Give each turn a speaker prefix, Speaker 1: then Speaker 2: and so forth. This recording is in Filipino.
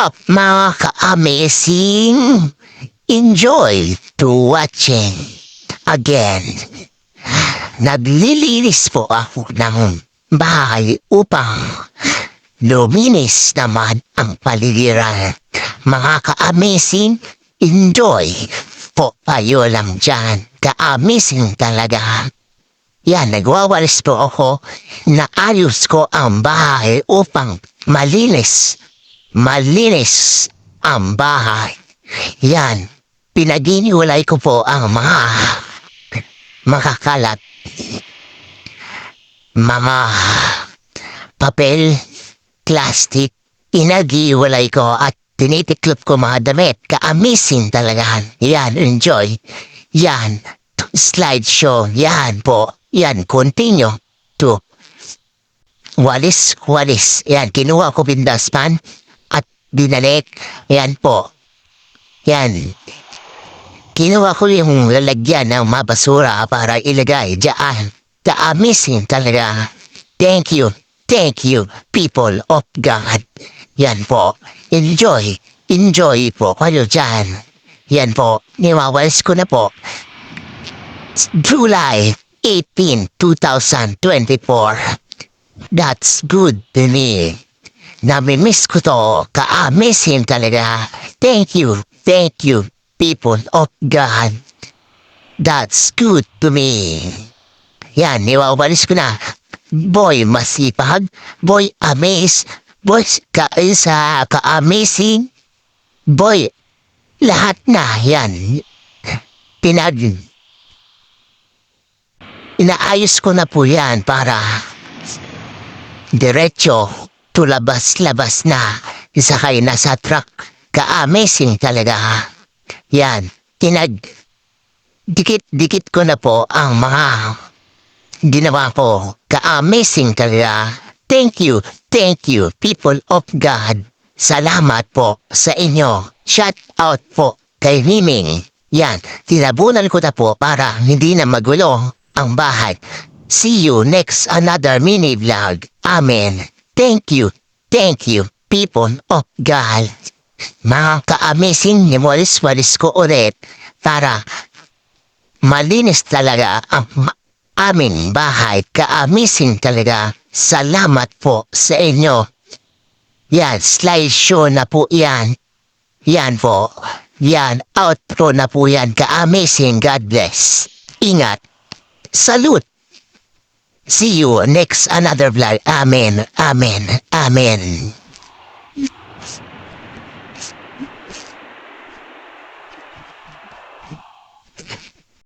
Speaker 1: up, mga ka-amazing? Enjoy to watching again. Naglilinis po ako ng bahay upang luminis naman ang paligiran. Mga ka-amazing, enjoy po kayo lang dyan. Ka-amazing talaga. Yan, nagwawalis po ako. Naayos ko ang bahay upang malinis ang bahay. Yan, pinaginiwalay ko po ang mga makakalat, mga papel, plastic, inagiwalay ko at tinitiklop ko mga damit. Ka-amazing talaga. Yan, enjoy. Yan, slideshow. Yan po. Yan, continue to walis. Yan, kinuha ko bindaspan at binalik. Yan po. Yan. Kinuha ko yung lalagyan ng mga basura para ilagay dyan. Ka-amazing talaga. Thank you, people of God. Yan po. Enjoy po kayo dyan. Yan po. Niwawalis ko na po. July 18, 2024. That's good to me. Namimiss ko to. Ka-amazing talaga. Thank you, people of God. That's good to me. Yan, niwawalis ko na. Boy, masipag. Boy, amaze. Boy, ka-amazing. Boy, lahat na yan. Inaayos ko na po yan para diretso to labas na. Isakay na sa truck. Ka-amazing talaga. Yan. Dikit ko na po ang mga ginawa ko. Ka-amazing talaga. Thank you, people of God. Salamat po sa inyo. Shout out po kay Miming. Yan. Tinabunan ko na po para hindi na magulo ang bahay. See you next another mini vlog. Amen. Thank you, people of God. Mga ka-amazing, niwalis-walis ko ulit para malinis talaga ang aming bahay. Ka-amazing talaga. Salamat po sa inyo. Yan, slideshow na po yan. Yan po. Yan, outro na po yan. Ka-amazing. God bless. Ingat. Salute. See you next another vlog. Amen.